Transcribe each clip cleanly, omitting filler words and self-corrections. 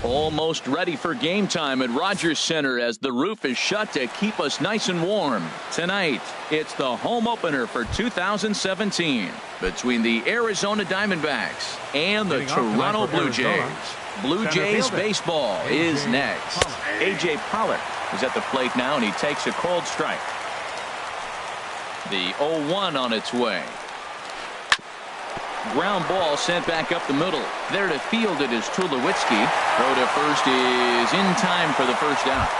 Almost ready for game time at Rogers Center as the roof is shut to keep us nice and warm. Tonight, it's the home opener for 2017 between the Arizona Diamondbacks and the Toronto Blue Jays. Blue Jays baseball is next. A.J. Pollock is at the plate now, and he takes a cold strike. The 0-1 on its way. Ground ball sent back up the middle. There to field it is Tulowitzki. Throw to first is in time for the first out.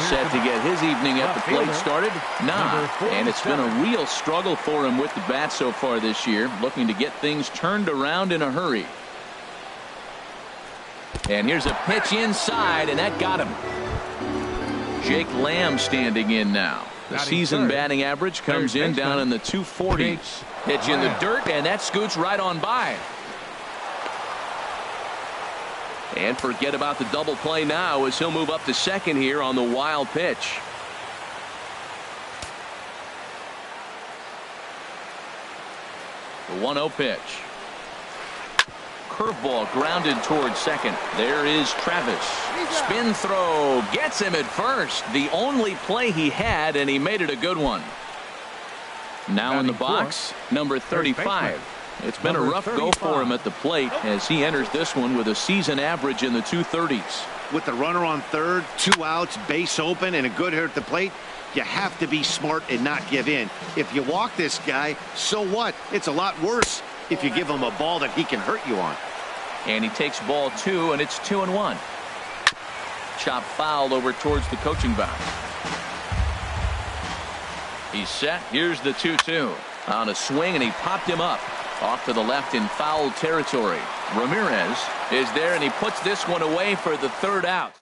Set to get his evening at the plate started. And it's been a real struggle for him with the bat so far this year. Looking to get things turned around in a hurry. And here's a pitch inside, and that got him. Jake Lamb standing in now. The season batting average comes in down in the 240s. Pitch in the dirt, and that scoots right on by. And forget about the double play now as he'll move up to second here on the wild pitch. The 1-0 pitch. Curveball grounded towards second. There is Travis. Spin throw gets him at first. The only play he had, and he made it a good one. Now in the box, number 35. It's been a rough go for him at the plate as he enters this one with a season average in the 230s. With the runner on third, 2 outs, base open, and a good hitter at the plate, you have to be smart and not give in. If you walk this guy, so what? It's a lot worse if you give him a ball that he can hurt you on. And he takes ball 2, and it's 2-1. Chop foul over towards the coaching box. He's set. Here's the 2-2 on a swing, and he popped him up off to the left in foul territory. Ramirez is there, and he puts this one away for the third out.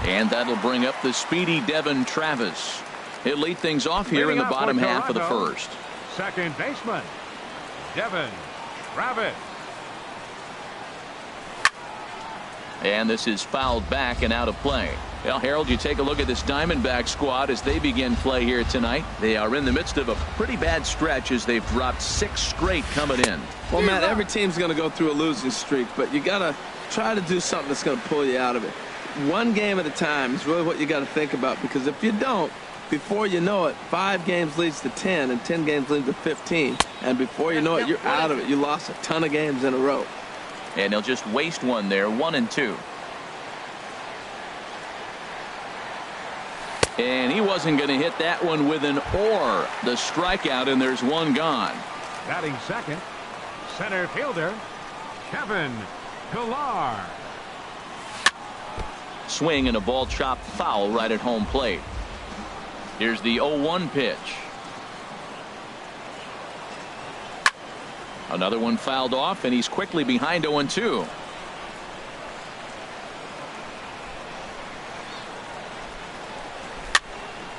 And that'll bring up the speedy Devin Travis. He'll lead things off here in the bottom half of the first. Second baseman, Devin Travis. And this is fouled back and out of play. Well, Harold, you take a look at this Diamondback squad as they begin play here tonight. They are in the midst of a pretty bad stretch as they've dropped 6 straight coming in. Well, Matt, every team's going to go through a losing streak, but you got to try to do something that's going to pull you out of it. One game at a time is really what you got to think about, because if you don't, before you know it, 5 games leads to 10, and 10 games leads to 15. And before you know it, you're out of it. You lost a ton of games in a row. And he'll just waste one there, 1-2. And he wasn't going to hit that one with an or. The strikeout, and there's one gone. Batting second, center fielder, Kevin Pillar. Swing and a ball chopped foul right at home plate. Here's the 0-1 pitch. Another one fouled off, and he's quickly behind 0-2.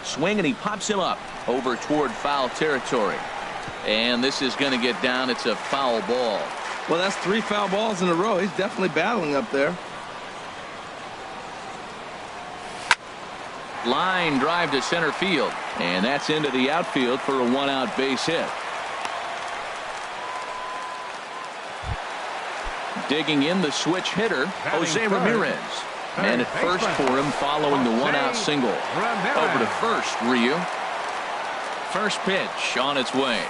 Swing, and he pops him up over toward foul territory. And this is going to get down. It's a foul ball. Well, that's 3 foul balls in a row. He's definitely battling up there. Line drive to center field, and that's into the outfield for a 1-out base hit. Digging in the switch hitter, Jose Ramirez. And at first for him following the 1-out single. Over to first, Ryu. First pitch on its way.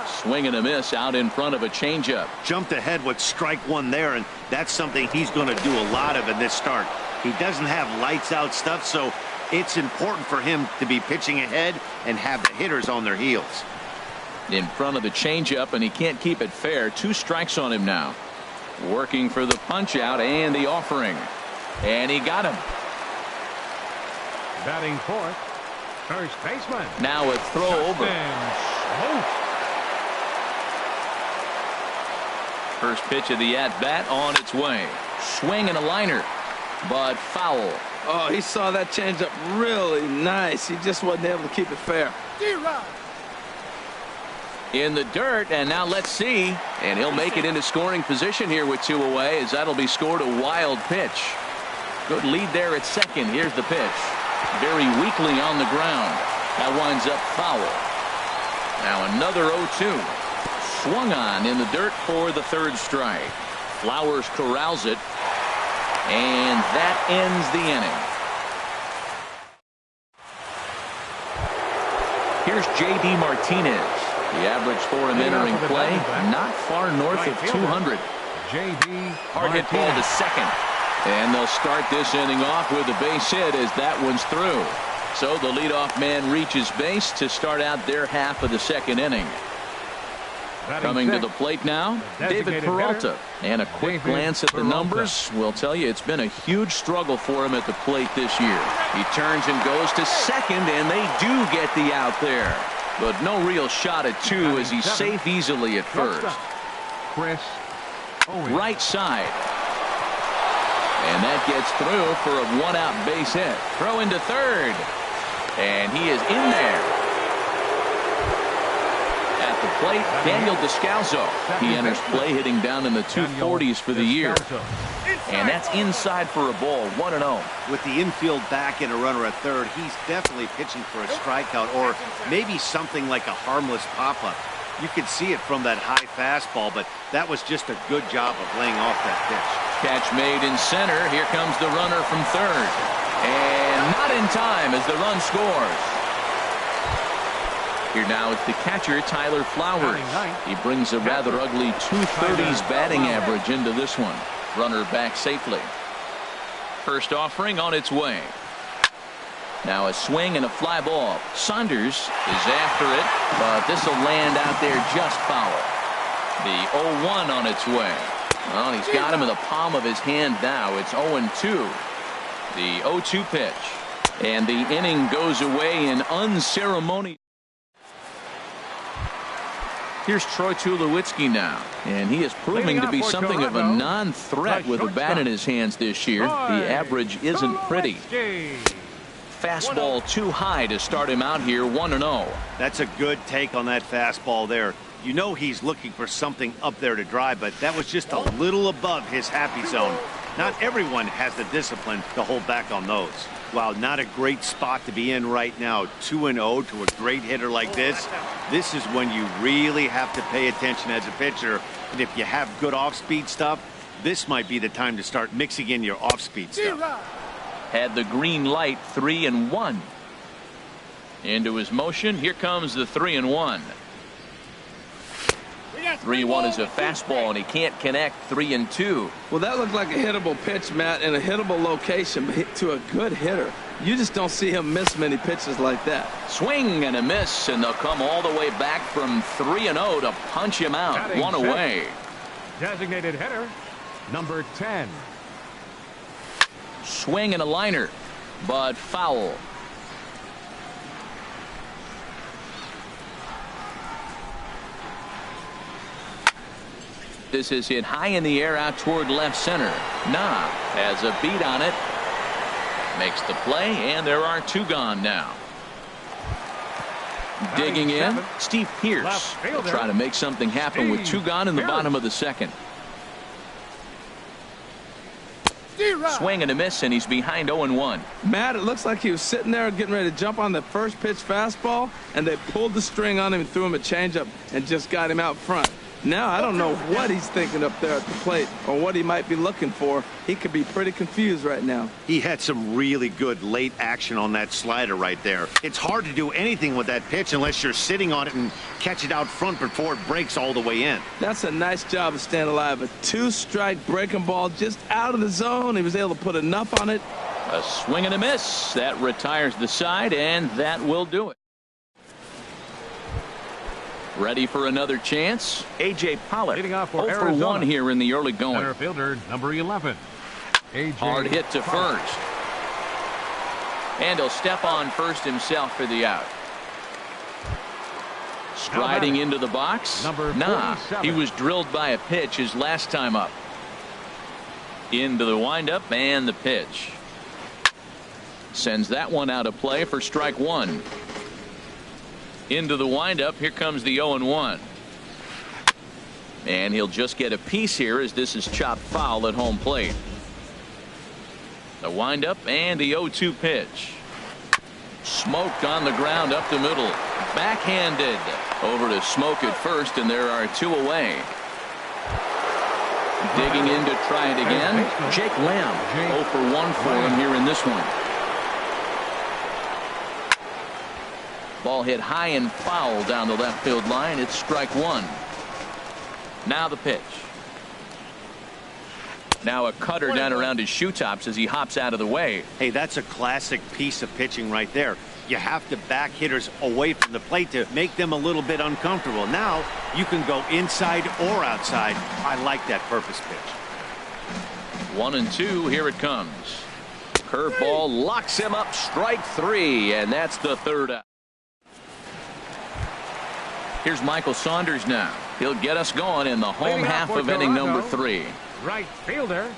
Swing and a miss out in front of a changeup. Jumped ahead with strike 1 there, and that's something he's going to do a lot of in this start. He doesn't have lights out stuff, so it's important for him to be pitching ahead and have the hitters on their heels. In front of the changeup, and he can't keep it fair. 2 strikes on him now. Working for the punch out and the offering. And he got him. Batting fourth, first baseman. Now a throw over. First pitch of the at-bat on its way. Swing and a liner, but foul. Oh, he saw that changeup really nice. He just wasn't able to keep it fair. In the dirt, and now let's see. And he'll make it into scoring position here with 2 away, as that'll be scored a wild pitch. Good lead there at second. Here's the pitch. Very weakly on the ground. That winds up foul. Now another 0-2. Swung on in the dirt for the 3rd strike. Flowers corrals it. And that ends the inning. Here's J.D. Martinez. The average for him entering play, not far north of 200. J.D. Hard hit ball to second. And they'll start this inning off with a base hit as that one's through. So the leadoff man reaches base to start out their half of the second inning. Coming to the plate now, David Peralta. And a quick glance at the numbers will tell you it's been a huge struggle for him at the plate this year. He turns and goes to second, and they do get the out there. But no real shot at two as he's safe easily at first. Right side. And that gets through for a one-out base hit. Throw into third. And he is in there. At the plate, Daniel Descalso. He enters play hitting down in the 240s for the year. And that's inside for a ball, 1-0. With the infield back and a runner at third, he's definitely pitching for a strikeout or maybe something like a harmless pop-up. You could see it from that high fastball, but that was just a good job of laying off that pitch. Catch made in center. Here comes the runner from third. And not in time as the run scores. Here now it's the catcher, Tyler Flowers. He brings a rather ugly 230s batting average into this one. Runner back safely. First offering on its way. Now a swing and a fly ball. Saunders is after it, but this will land out there just foul. The 0-1 on its way. Well, he's got him in the palm of his hand now. It's 0-2. The 0-2 pitch. And the inning goes away in unceremonious. Here's Troy Tulowitzki now, and he is proving to be something of a non-threat with a bat in his hands this year. The average isn't pretty. Fastball too high to start him out here, 1-0. That's a good take on that fastball there. You know he's looking for something up there to drive, but that was just a little above his happy zone. Not everyone has the discipline to hold back on those. Wow, not a great spot to be in right now. 2-0 to a great hitter like this. This is when you really have to pay attention as a pitcher. And if you have good off-speed stuff, this might be the time to start mixing in your off-speed stuff. Had the green light, 3-1. Into his motion. Here comes the 3-1. 3-1 is a fastball, and he can't connect. 3-2. Well, that looked like a hittable pitch, Matt, in a hittable location to a good hitter. You just don't see him miss many pitches like that. Swing and a miss, and they'll come all the way back from 3-0 to punch him out. One away. Designated hitter, number 10. Swing and a liner, but foul. This is hit high in the air out toward left center. Nah has a beat on it. Makes the play, and there are two gone now. Digging in, Steve Pearce will try to make something happen with two gone in the bottom of the second. Swing and a miss, and he's behind 0-1. Matt, it looks like he was sitting there getting ready to jump on the first pitch fastball, and they pulled the string on him and threw him a changeup and just got him out front. Now I don't know what he's thinking up there at the plate or what he might be looking for. He could be pretty confused right now. He had some really good late action on that slider right there. It's hard to do anything with that pitch unless you're sitting on it and catch it out front before it breaks all the way in. That's a nice job of staying alive. A two-strike breaking ball just out of the zone. He was able to put enough on it. A swing and a miss. That retires the side, and that will do it. Ready for another chance? A.J. Pollock, 0 for 1 here in the early going. Center fielder, number 11. Hard hit to first. And he'll step on first himself for the out. Striding into the box. Nah, he was drilled by a pitch his last time up. Into the windup and the pitch. Sends that one out of play for strike one. Into the windup. Here comes the 0-1. And he'll just get a piece here as this is chopped foul at home plate. The windup and the 0-2 pitch. Smoked on the ground up the middle. Backhanded over to Smoke at first, and there are two away. Digging in to try it again. Jake Lamb. 0 for 1 for him here in this one. Ball hit high and foul down the left field line. It's strike one. Now the pitch. Now a cutter down around his shoe tops as he hops out of the way. Hey, that's a classic piece of pitching right there. You have to back hitters away from the plate to make them a little bit uncomfortable. Now you can go inside or outside. I like that purpose pitch. 1-2. Here it comes. Curveball locks him up. Strike three, and that's the third out. Here's Michael Saunders now. He'll get us going in the home half of inning number 3. Right fielder,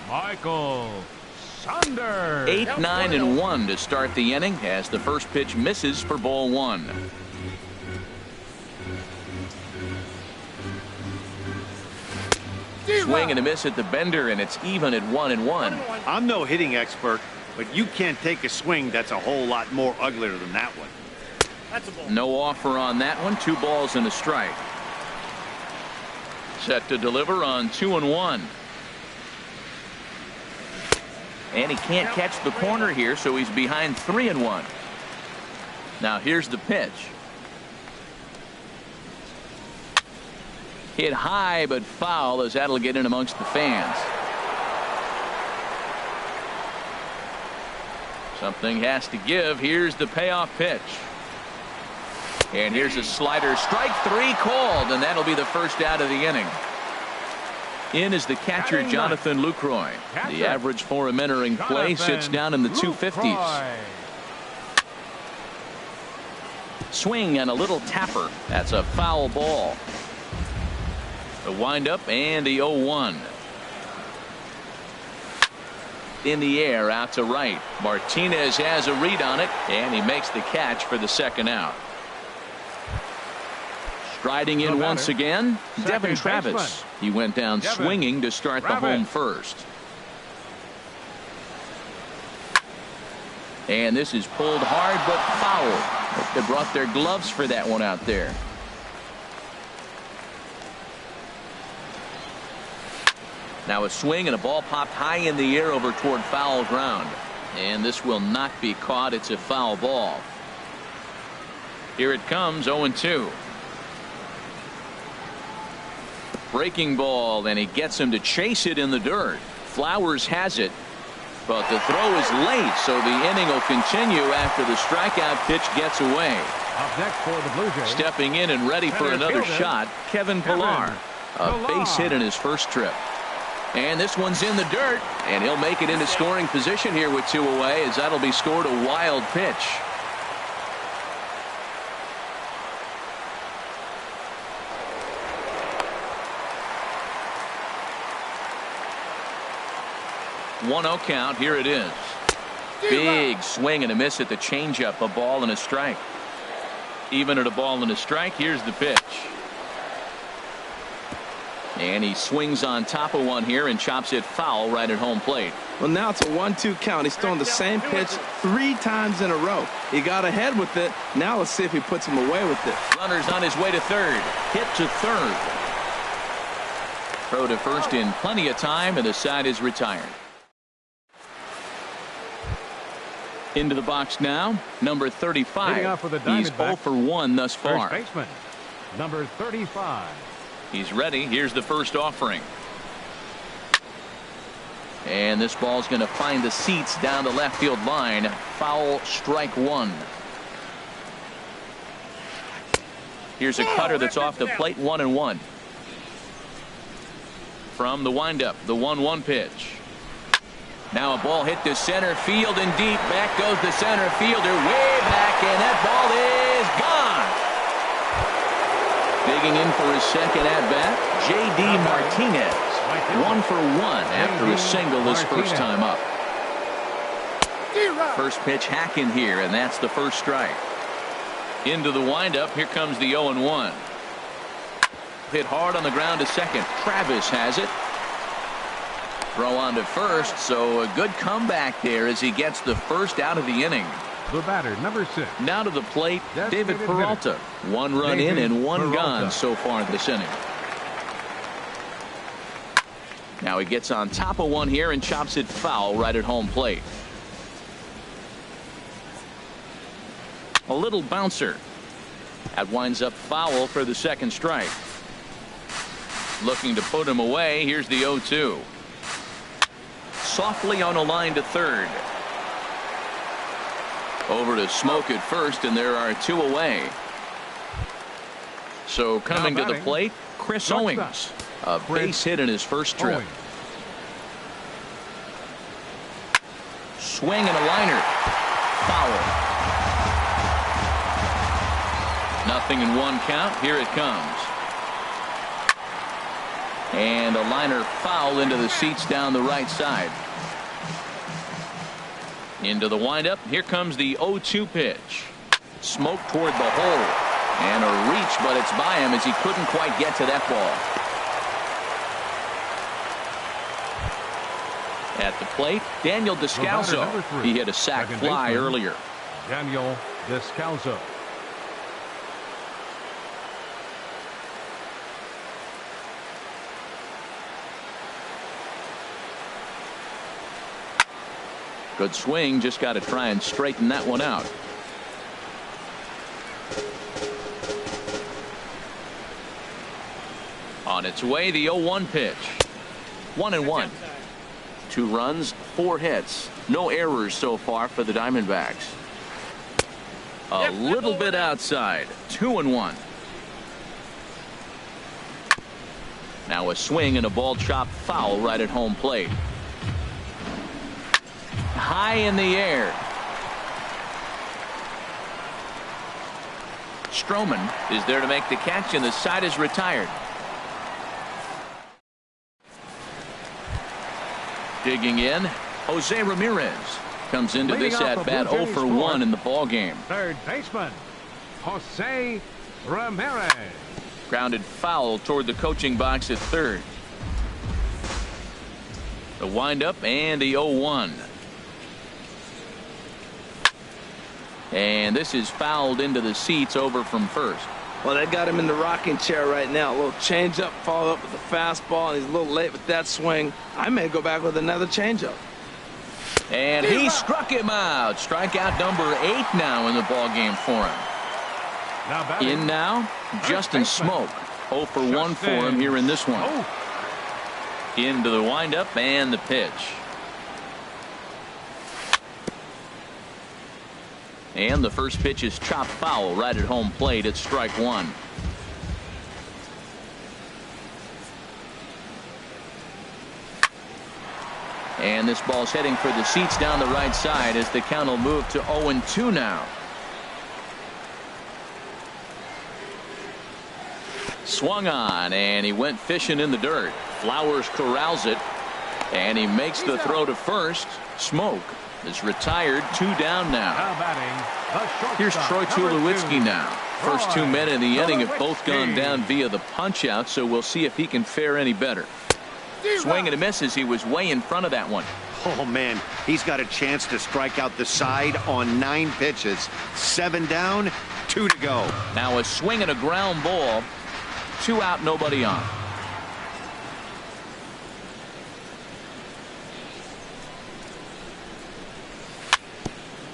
Michael Saunders. 8, 9, and 1 to start the inning as the first pitch misses for ball 1. Swing and a miss at the bender, and it's even at 1-1. I'm no hitting expert, but you can't take a swing that's a whole lot more uglier than that one. That's a ball. No offer on that one. 2 balls and a strike. Set to deliver on 2-1. And he can't catch the corner here, so he's behind 3-1. Now here's the pitch. Hit high but foul, as that'll get in amongst the fans. Something has to give. Here's the payoff pitch. And here's a slider. Strike 3 called, and that'll be the first out of the inning. In is the catcher, Jonathan Lucroy. The average for him entering play sits down in the 250s. Swing and a little tapper. That's a foul ball. The windup and the 0-1. In the air out to right. Martinez has a read on it, and he makes the catch for the second out. Striding in once again, Devin Travis. He went down swinging to start the home first. And this is pulled hard but foul. They brought their gloves for that one out there. Now a swing and a ball popped high in the air over toward foul ground. And this will not be caught. It's a foul ball. Here it comes, 0-2. Breaking ball, and he gets him to chase it in the dirt. Flowers has it, but the throw is late, so the inning will continue after the strikeout pitch gets away. Up next for the Blue Jays. Stepping in and ready for another shot, Kevin Pillar. A base hit in his first trip. And this one's in the dirt, and he'll make it into scoring position here with 2 away, as that'll be scored a wild pitch. One 0 count. Here it is. Big swing and a miss at the changeup. A ball and a strike. Even at a ball and a strike. Here's the pitch. And he swings on top of one here and chops it foul right at home plate. Well, now it's a 1-2 count. He's throwing the same pitch 3 times in a row. He got ahead with it. Now let's see if he puts him away with it. Runner's on his way to third. Hit to third. Throw to first in plenty of time, and the side is retired. Into the box now, number 35. He's 0 for 1 thus far. First baseman, number 35. He's ready. Here's the first offering. And this ball's going to find the seats down the left field line. Foul, strike 1. Here's a cutter that's off the plate, 1-1. From the windup, the 1-1 pitch. Now a ball hit to center field and deep. Back goes the center fielder way back, and that ball is gone. Digging in for his second at-bat, J.D. Martinez. 1 for 1 after a single his first time up. First pitch hacking here, and that's the first strike. Into the windup. Here comes the 0-1. Hit hard on the ground to second. Travis has it. Throw on to first, so a good comeback there as he gets the first out of the inning. The batter, number 6. Now to the plate, David Peralta. 1 run in and 1 gone so far this inning. Now he gets on top of one here and chops it foul right at home plate. A little bouncer. That winds up foul for the second strike. Looking to put him away. Here's the 0-2. Softly on a line to third. Over to Smoke at first, and there are two away. So coming to the plate, Chris Owings. A base hit in his first trip. Swing and a liner. Foul. Nothing in one count. Here it comes. And a liner foul into the seats down the right side. Into the windup. Here comes the 0-2 pitch. Smoke toward the hole. And a reach, but it's by him as he couldn't quite get to that ball. At the plate, Daniel Descalso. He hit a sac fly earlier. Daniel Descalso. Good swing, just got to try and straighten that one out. On its way, the 0-1 pitch. 1-1. 2 runs, 4 hits. No errors so far for the Diamondbacks. A little bit outside. 2-1. Now a swing and a ball chopped foul right at home plate. High in the air. Stroman is there to make the catch, and the side is retired. Digging in, Jose Ramirez comes into this at bat 0 for 1 in the ball game. Third baseman, Jose Ramirez. Grounded foul toward the coaching box at third. The windup and the 0-1. And this is fouled into the seats over from first. Well, they got him in the rocking chair right now. A little changeup, followed up with a fastball, and he's a little late with that swing. I may go back with another changeup. And he struck him out. Strikeout number 8 now in the ball game for him. In now, Justin Smoke. 0 for 1 for him here in this one. Into the windup and the pitch. And the first pitch is chopped foul right at home plate. It's strike 1. And this ball's heading for the seats down the right side as the count will move to 0-2 now. Swung on, and he went fishing in the dirt. Flowers corrals it, and he makes the throw to first. Smoke is retired. 2 down now. Here's Troy Tulowitzki now. First 2 men in the inning have both gone down via the punch out, so we'll see if he can fare any better. Swing and a miss as he was way in front of that one. Oh man, he's got a chance to strike out the side on 9 pitches. 7 down, 2 to go. Now a swing and a ground ball. 2 out, nobody on.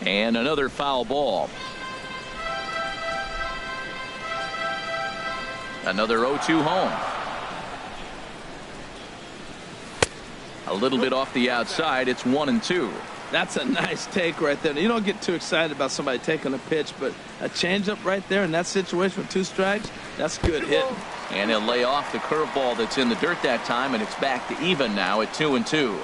And another foul ball. Another 0-2 home. A little bit off the outside. It's 1-2. That's a nice take right there. You don't get too excited about somebody taking a pitch, but a changeup right there in that situation with 2 strikes, that's good hit. And he'll lay off the curveball that's in the dirt that time, and it's back to even now at 2-2.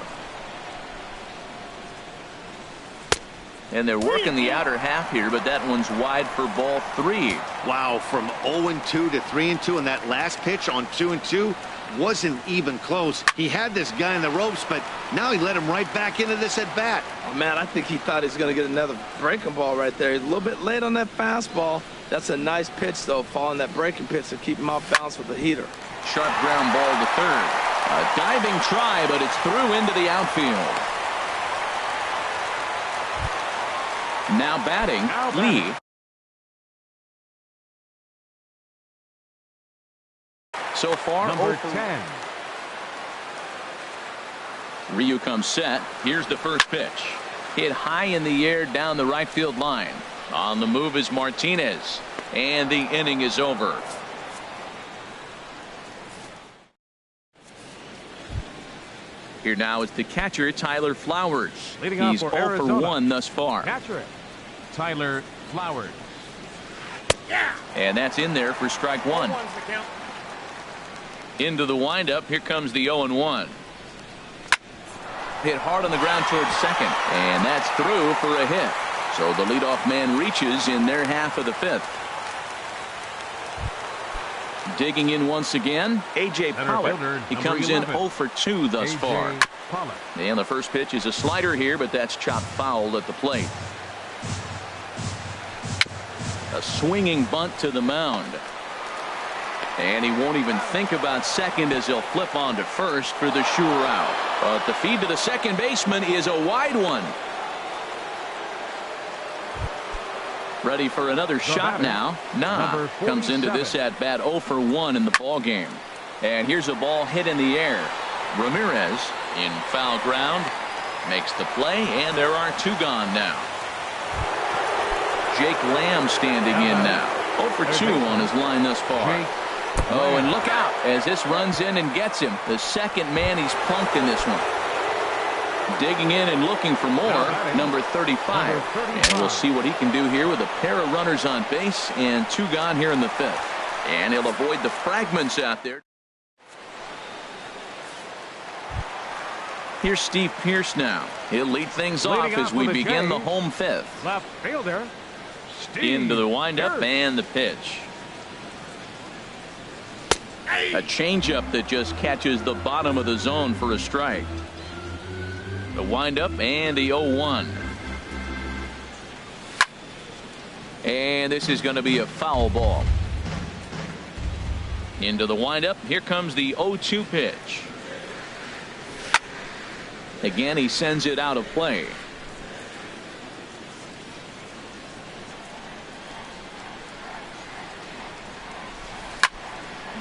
And they're working the outer half here, but that one's wide for ball 3. Wow, from 0-2 to 3-2, and that last pitch on 2-2 wasn't even close. He had this guy in the ropes, but now he let him right back into this at bat. Oh man, I think he thought he was going to get another breaking ball right there. He's a little bit late on that fastball. That's a nice pitch though, following that breaking pitch to keep him off balance with the heater. Sharp ground ball to third. A diving try, but it's through into the outfield. Now batting, Lee. So far, number 10. Ryu comes set. Here's the first pitch. Hit high in the air down the right field line. On the move is Martinez. And the inning is over. Here now is the catcher, Tyler Flowers. Leading off He's for 0 for Arizona. 1 thus far. Catcher, Tyler Flowers. And that's in there for strike one. Into the windup. Here comes the 0-1. Hit hard on the ground towards second. And that's through for a hit. So the leadoff man reaches in their half of the fifth. Digging in once again, A.J. Pollock. He comes in 0 for 2 thus far. And the first pitch is a slider here, but that's chopped foul at the plate. A swinging bunt to the mound. And he won't even think about second as he'll flip on to first for the sure out. But the feed to the second baseman is a wide one. Ready for another shot now. Nah comes into this at bat 0 for 1 in the ball game. And here's a ball hit in the air. Ramirez in foul ground makes the play, and there are 2 gone now. Jake Lamb standing in now. 0 for 2 on his line thus far. Oh, and look out as this runs in and gets him. The second man he's plunked in this one. Digging in and looking for more, number 35. And we'll see what he can do here with a pair of runners on base and 2 gone here in the fifth. And he'll avoid the fragments out there. Here's Steve Pearce now. He'll lead things off as we begin the home fifth. Left fielder, Steve Into the windup Pearce. and the pitch. A changeup that just catches the bottom of the zone for a strike. The windup and the 0-1. And this is going to be a foul ball. Into the windup. Here comes the 0-2 pitch. Again, he sends it out of play.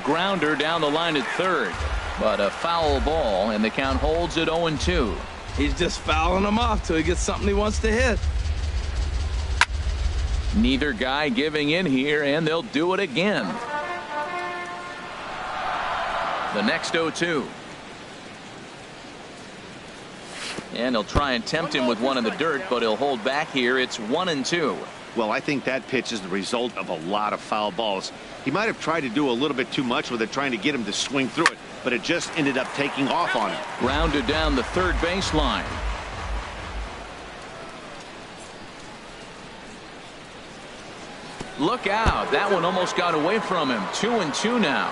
Grounder down the line at third. But a foul ball, and the count holds at 0-2. He's just fouling him off till he gets something he wants to hit. Neither guy giving in here, and they'll do it again. The next 0-2. And he'll try and tempt him with one in the dirt, but he'll hold back here. It's 1-2. Well, I think that pitch is the result of a lot of foul balls. He might have tried to do a little bit too much with it, trying to get him to swing through it, but it just ended up taking off on him. Grounded down the third baseline. Look out. That one almost got away from him. 2-2 now.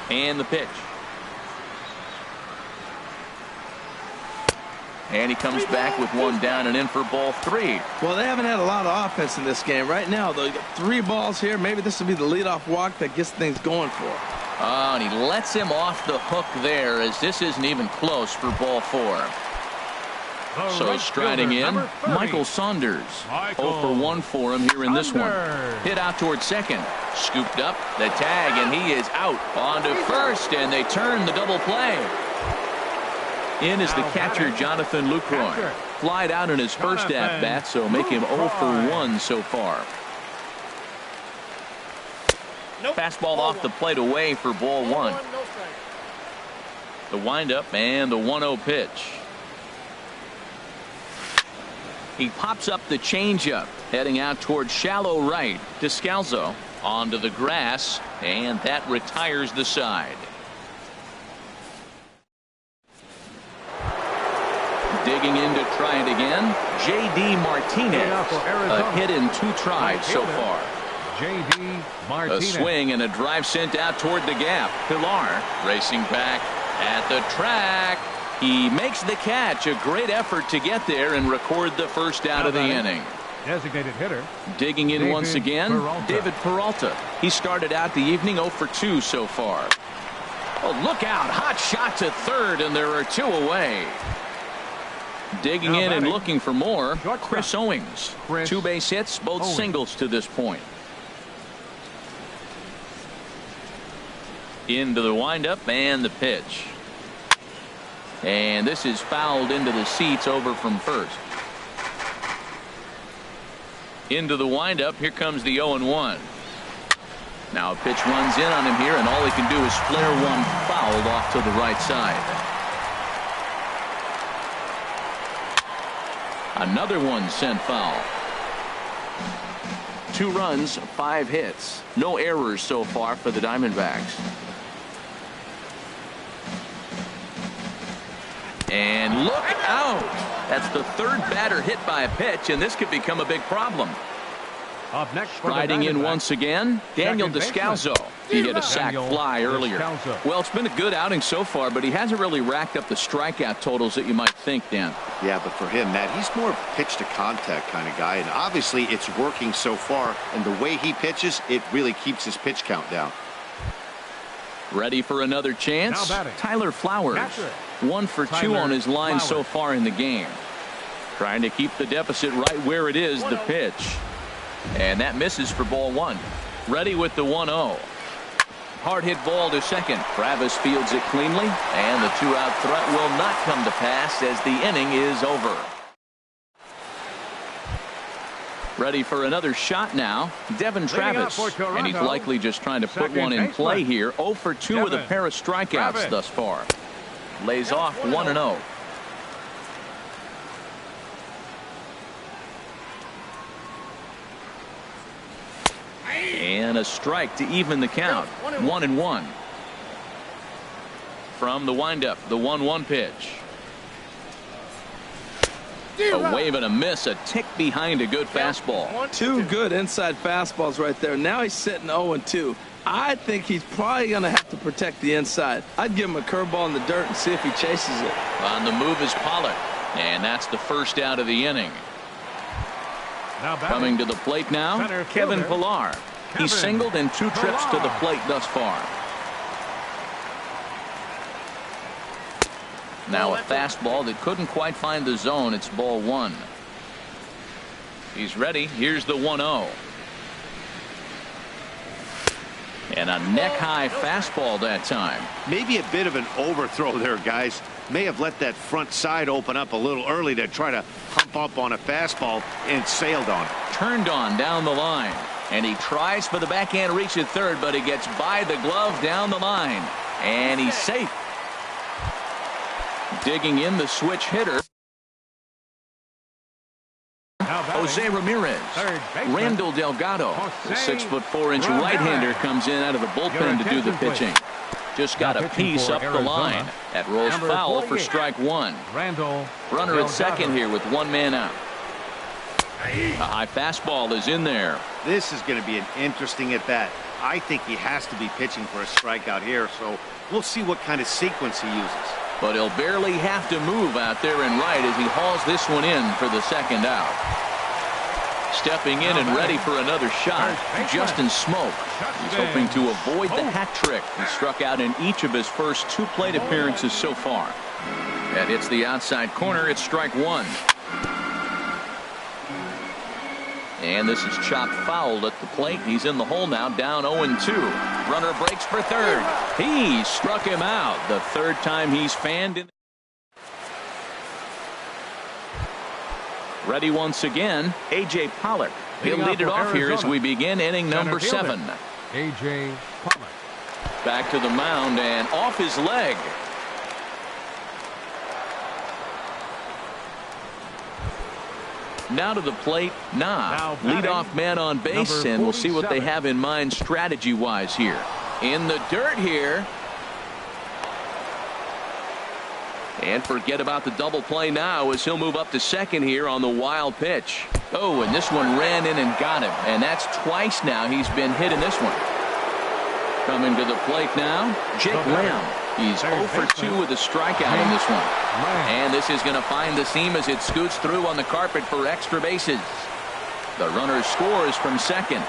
And the pitch. And he comes back with one down and in for ball 3. Well, they haven't had a lot of offense in this game. Right now, they got 3 balls here. Maybe this will be the leadoff walk that gets things going for him. Oh, and he lets him off the hook there as this isn't even close for ball 4. So striding in, Michael Saunders. 0 for 1 for him here in this one. Hit out towards second. Scooped up the tag, and he is out. On to first, and they turn the double play. In is the catcher, Jonathan Lucroy. Flied out in his first at-bat, so make him 0 for 1 so far. Fastball off the plate away for ball 1. The windup and the 1-0 pitch. He pops up the changeup, heading out towards shallow right. Descalzo onto the grass, and that retires the side. Digging in to try it again, J.D. Martinez. A hit in 2 tries so far. J.D. Martinez. A swing and a drive sent out toward the gap. Pilar racing back at the track. He makes the catch. A great effort to get there and record the first out of the inning. Designated hitter. Digging in once again, David Peralta. He started out the evening 0 for 2 so far. Oh, look out. Hot shot to third, and there are 2 away. Digging in and looking for more, Chris Owings. 2 base hits, both singles to this point. Into the windup and the pitch. And this is fouled into the seats over from first. Into the windup. Here comes the 0-1. Now a pitch runs in on him here, and all he can do is flare one fouled off to the right side. Another one sent foul. 2 runs, 5 hits. No errors so far for the Diamondbacks. And look out! That's the 3rd batter hit by a pitch, and this could become a big problem. Up next, Riding in once again, Daniel Descalzo. He hit a sac fly earlier. Well, it's been a good outing so far, but he hasn't really racked up the strikeout totals that you might think, Dan. Yeah, but for him, Matt, he's more pitch to contact kind of guy, and obviously it's working so far, and the way he pitches, it really keeps his pitch count down. Ready for another chance? Tyler Flowers. 1 for 2 on his line so far in the game. Trying to keep the deficit right where it is, the pitch. And that misses for ball 1. Ready with the 1-0. Hard hit ball to second. Travis fields it cleanly, and the 2-out threat will not come to pass as the inning is over. Ready for another shot now, Devin Travis. And he's likely just trying to put one in play here. 0 for 2 with a pair of strikeouts thus far. Lays off 1-0. And a strike to even the count. 1-1. From the windup, the 1-1 pitch. A wave and a miss, a tick behind a good fastball. 2 good inside fastballs right there. Now he's sitting 0-2. I think he's probably going to have to protect the inside. I'd give him a curveball in the dirt and see if he chases it. On the move is Pollard, and that's the first out of the inning. Coming to the plate now, Kevin Pillar. He's singled in 2 trips to the plate thus far. Now a fastball that couldn't quite find the zone. It's ball 1. He's ready. Here's the 1-0. And a neck-high fastball that time. Maybe a bit of an overthrow there, guys. May have let that front side open up a little early to try to pump up on a fastball and sailed on it. Turned on down the line. And he tries for the backhand reach at third, but he gets by the glove down the line. And he's safe. Digging in the switch hitter. Jose Ramirez. Randall Delgado. The 6'4" right-hander comes in out of the bullpen to do the pitching. Just got a piece up the line. That rolls foul for strike 1. Runner at second here with 1 man out. A high fastball is in there. This is going to be an interesting at-bat. I think he has to be pitching for a strikeout here, so we'll see what kind of sequence he uses. But he'll barely have to move out there in right as he hauls this one in for the 2nd out. Stepping in and ready for another shot, Justin Smoke. He's hoping to avoid the hat trick. He struck out in each of his first 2 plate appearances so far. That hits the outside corner. It's strike 1. And this is chopped fouled at the plate. He's in the hole now, down 0-2. Runner breaks for third. He struck him out. The 3rd time he's fanned in. Ready once again, A.J. Pollock. He'll lead it off here as we begin inning number 7. A.J. Pollock. Back to the mound and off his leg. Now to the plate, leadoff man on base, and we'll see what they have in mind strategy-wise here. In the dirt here. And forget about the double play now as he'll move up to second here on the wild pitch. Oh, and this one ran in and got him. And that's twice now he's been hit in this one. Coming to the plate now, Jake Lamb. He's 0 for 2 with a strikeout in this one. And this is going to find the seam as it scoots through on the carpet for extra bases. The runner scores from second.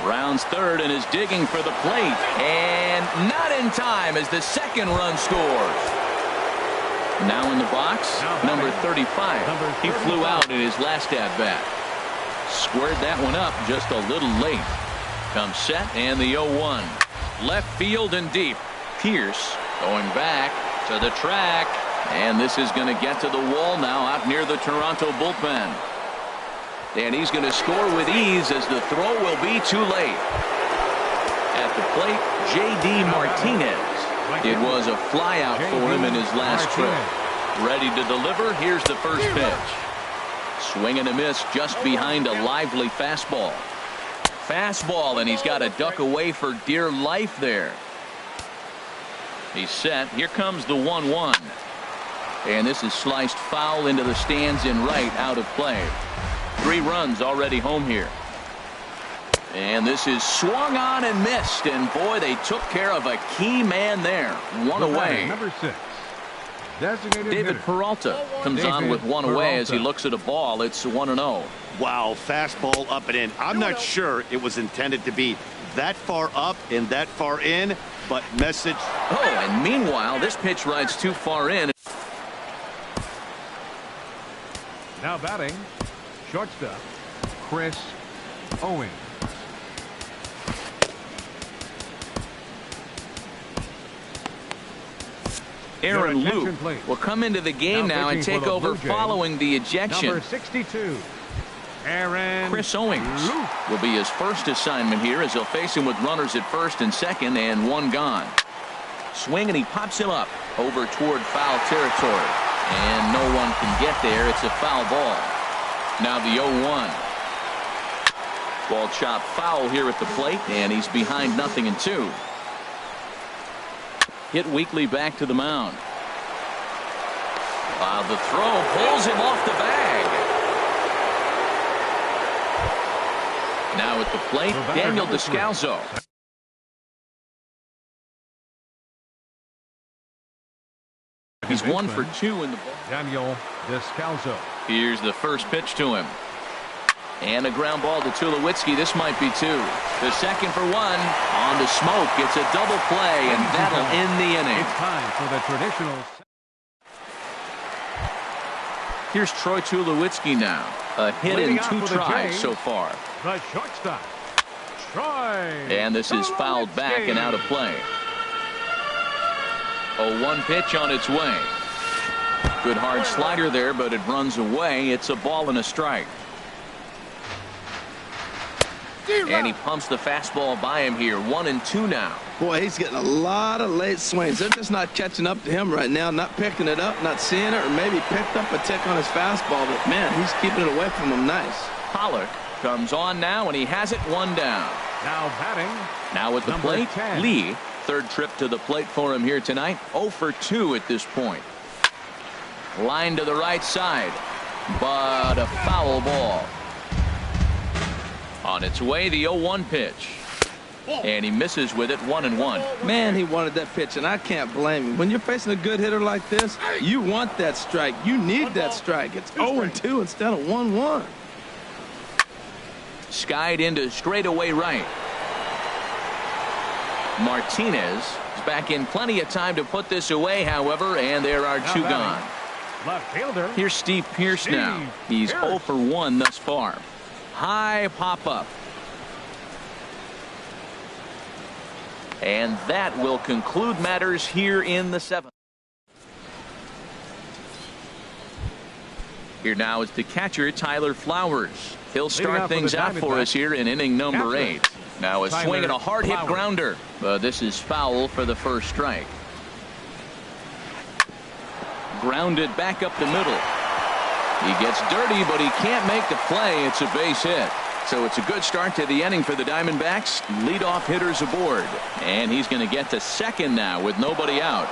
Rounds third and is digging for the plate. And not in time as the 2nd run scores. Now in the box, number 35. He flew out in his last at-bat. Squared that one up just a little late. Comes set and the 0-1. Left field and deep. Pierce going back to the track. And this is going to get to the wall now out near the Toronto bullpen. And he's going to score with ease as the throw will be too late. At the plate, J.D. Martinez. It was a flyout for him in his last trip. Ready to deliver. Here's the first pitch. Swing and a miss just behind a lively fastball. Fastball, and he's got to duck away for dear life there. He's set. Here comes the 1-1. And this is sliced foul into the stands in right, out of play. 3 runs already home here. And this is swung on and missed. And boy, they took care of a key man there. One away. Number 6. Designated David hitter. Peralta comes on with one away as he looks at a ball. It's 1-0. Wow, fastball up and in. I'm not sure it was intended to be that far up and that far in, but message. Oh, and meanwhile, this pitch rides too far in. Now batting, shortstop, Chris Owens. Aaron Your attention, Luke please. will come into the game now and pitching take for the over Blue Jays, following the ejection. Number 62, Aaron Chris Owens Luke. will be his first assignment here as he'll face him with runners at first and second and 1 gone. Swing, and he pops him up over toward foul territory. And no one can get there. It's a foul ball. Now the 0-1. Ball chopped foul here at the plate, and he's behind 0-2. Hit weakly back to the mound. The throw pulls him off the bag. Now at the plate, Daniel Descalso. He's 1 for 2 in the ball. Daniel Descalso. Here's the first pitch to him. And a ground ball to Tulowitzki. This might be 2. The second for 1. On to Smoke. It's a double play, and that'll end the inning. It's time for the traditional. Here's Troy Tulowitzki now. A hit Leading in off 2 for the tries Jays, so far. The shortstop, Troy. And this is fouled back and out of play. A 1 pitch on its way. Good hard slider there, but it runs away. It's a ball and a strike. And he pumps the fastball by him here. 1-2 now. Boy, he's getting a lot of late swings. They're just not catching up to him right now, not picking it up, not seeing it, or maybe picked up a tick on his fastball. But, man, he's keeping it away from him nice. Pollock comes on now, and he has it 1 down. Now batting. Now at the Number plate, 10. Lee. Third trip to the plate for him here tonight. 0 for 2 at this point. Line to the right side, but a foul ball. On its way, the 0-1 pitch. And he misses with it. 1-1. Man, he wanted that pitch, and I can't blame him. When you're facing a good hitter like this, you want that strike. You need that strike. It's 0-2 instead of 1-1. Skied into straightaway right. Martinez is back in plenty of time to put this away, however, and there are 2 gone. Left fielder. Here's Steve Pierce now. He's 0 for 1 thus far. High pop-up. And that will conclude matters here in the 7th. Here now is the catcher, Tyler Flowers. He'll start things out for us here in inning number 8. Now a swing and a hard hit grounder. But this is foul for the first strike. Grounded back up the middle. He gets dirty, but he can't make the play. It's a base hit. So it's a good start to the inning for the Diamondbacks. Leadoff hitters aboard. And he's going to get to second now with nobody out.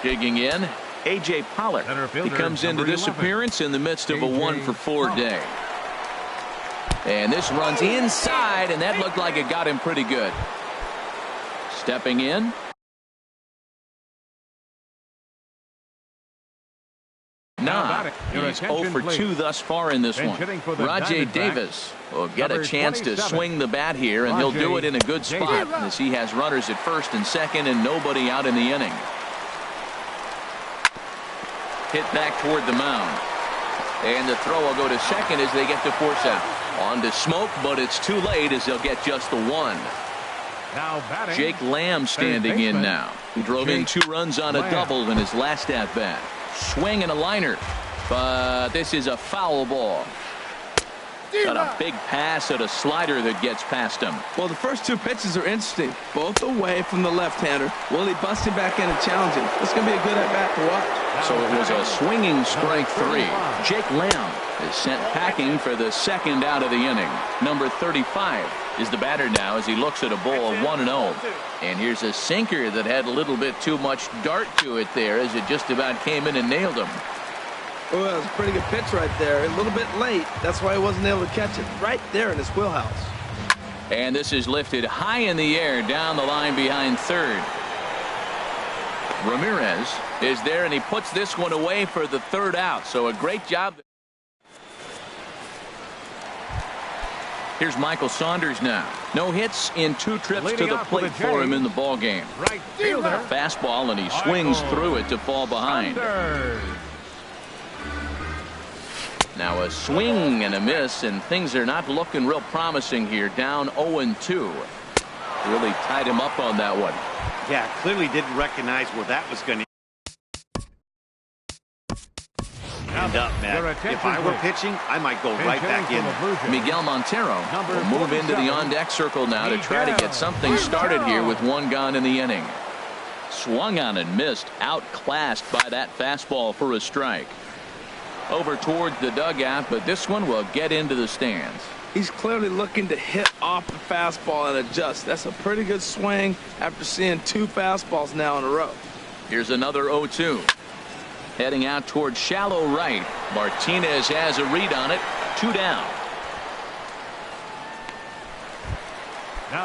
Digging in, A.J. Pollock. He comes into this appearance in the midst of a 1 for 4 day. And this runs inside, and that looked like it got him pretty good. Stepping in. He's 0 for 2 thus far in this one. Rajay Davis will get a chance to swing the bat here, and he'll do it in a good spot as he has runners at first and second and nobody out in the inning. Hit back toward the mound. And the throw will go to second as they get to force out. On to Smoke, but it's too late as they'll get just the one. Now batting. Jake Lamb standing in now. He drove in 2 runs on a double in his last at-bat. Swing and a liner, but this is a foul ball. Got a big pass at a slider that gets past him. Well, the first 2 pitches are interesting, both away from the left-hander. Will he bust him back in and challenge him? It's going to be a good at-bat to watch. So it was a swinging strike 3. Jake Lamb is sent packing for the second out of the inning. Number 35 is the batter now as he looks at a ball of 1-0. And here's a sinker that had a little bit too much dart to it there as it just about came in and nailed him. Oh, that was a pretty good pitch right there. A little bit late. That's why he wasn't able to catch it. Right there in his wheelhouse. And this is lifted high in the air down the line behind third. Ramirez is there, and he puts this one away for the 3rd out. So a great job. Here's Michael Saunders now. No hits in 2 trips to the plate for him in the ball game. Right fielder. Fastball, and he swings through it to fall behind. Now a swing and a miss, and things are not looking real promising here. Down 0-2. Really tied him up on that one. Yeah, clearly didn't recognize where that was going to end up, man. If I were pitching, I might go right back in. Miguel Montero will move into the on-deck circle now to try to get something started here with 1 gone in the inning. Swung on and missed, outclassed by that fastball for a strike. Over towards the dugout, but this one will get into the stands. He's clearly looking to hit off the fastball and adjust. That's a pretty good swing after seeing 2 fastballs now in a row. Here's another 0-2. Heading out towards shallow right. Martinez has a read on it. 2 down.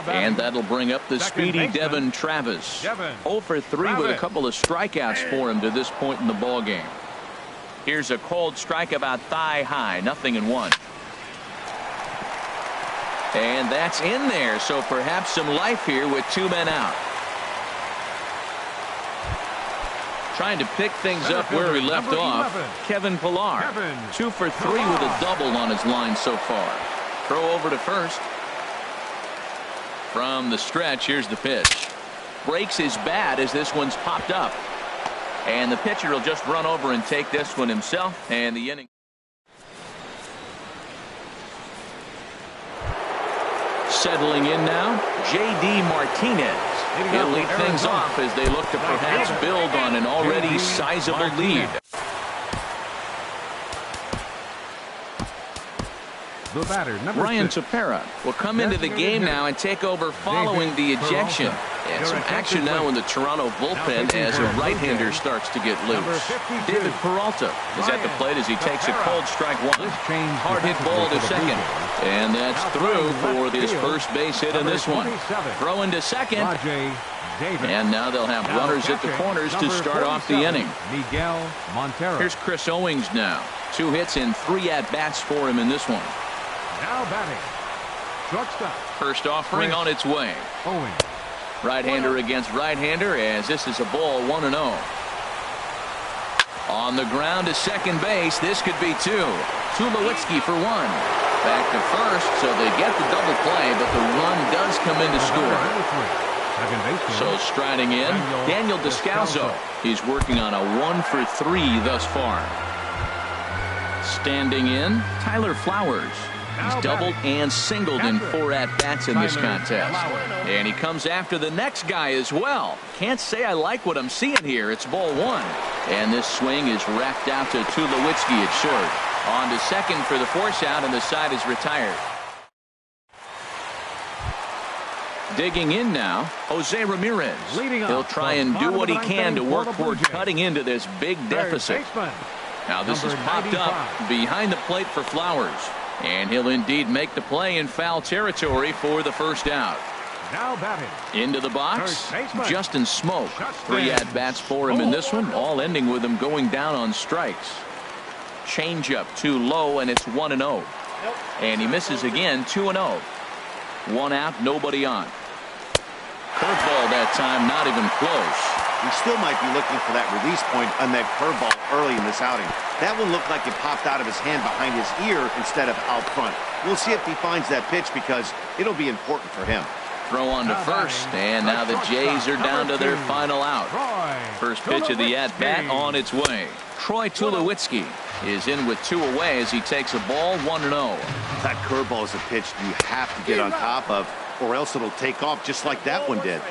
And that'll bring up the speedy Devin Travis. 0 for 3 with a couple of strikeouts for him to this point in the ball game. Here's a cold strike about thigh high. 0-1. And that's in there, so perhaps some life here with 2 men out. Trying to pick things up where he left off. Kevin Pillar. 2 for 3 with a double on his line so far. Throw over to first. From the stretch, here's the pitch. Breaks his bat as this one's popped up. And the pitcher will just run over and take this one himself, and the inning. Settling in now, J.D. Martinez. He'll lead things off as they look to perhaps build on an already sizable lead. The batter, Ryan Tepera will come into the game now and take over following the ejection. And some action now in the Toronto bullpen as a right-hander starts to get loose. David Peralta is at the plate as he takes a cold strike 1. Hard hit ball to second. And that's through for his first base hit in this one. Throw into second. And now they'll have runners at the corners to start off the inning. Here's Chris Owings now. 2 hits and 3 at-bats for him in this one. Now batting. Shortstop. First offering on its way. Owings. Right-hander against right-hander as this is a ball 1-0. On the ground to second base. This could be 2. Tulowitzki for 1. Back to first, so they get the double play, but the run does come in to score. So striding in, Daniel Descalso. He's working on a 1 for 3 thus far. Standing in, Tyler Flowers. He's doubled and singled in 4 at-bats in this contest. And he comes after the next guy as well. Can't say I like what I'm seeing here. It's ball 1. And this swing is wrapped out to Tulowitzki at short. On to second for the force out, and the side is retired. Digging in now, Jose Ramirez. He'll try and do what he can to work toward cutting into this big deficit. Now this is popped up behind the plate for Flowers. And he'll indeed make the play in foul territory for the first out. Now batting. Into the box, Justin Smoke. 3 at-bats for him in this one, all ending with him going down on strikes. Changeup too low, and it's 1-0. And he misses again, 2-0. 1 out, nobody on. Curveball that time, not even close. he still might be looking for that release point on that curveball early in this outing. That one looked like it popped out of his hand behind his ear instead of out front. We'll see if he finds that pitch because it'll be important for him. Throw on to first, and now the Jays are down to their final out. First pitch of the at-bat on its way. Troy Tulowitzki is in with 2 away as he takes a ball 1-0. That curveball is a pitch you have to get on top of, or else it'll take off just like that one did.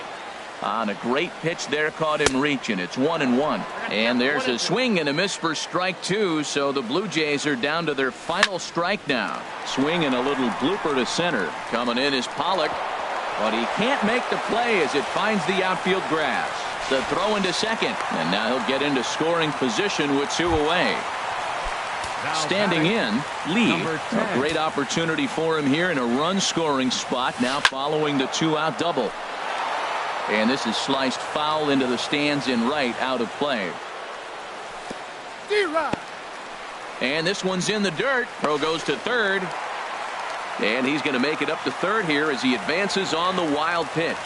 On a great pitch there, caught him reaching. It's 1-1. And there's a swing and a miss for strike 2, so the Blue Jays are down to their final strike now. Swing and a little blooper to center. Coming in is Pollock. But he can't make the play as it finds the outfield grass. The throw into second. And now he'll get into scoring position with 2 away. Standing in, Lee. A great opportunity for him here in a run-scoring spot now following the 2-out double. And this is sliced foul into the stands in right, out of play. And this one's in the dirt. Throw goes to third. And he's going to make it up to third here as he advances on the wild pitch.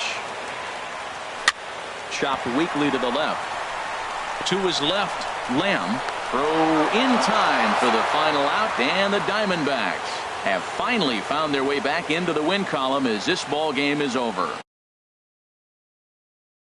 Chopped weakly to the left. To his left, Lamb. Throw in time for the final out, and the Diamondbacks have finally found their way back into the win column as this ball game is over.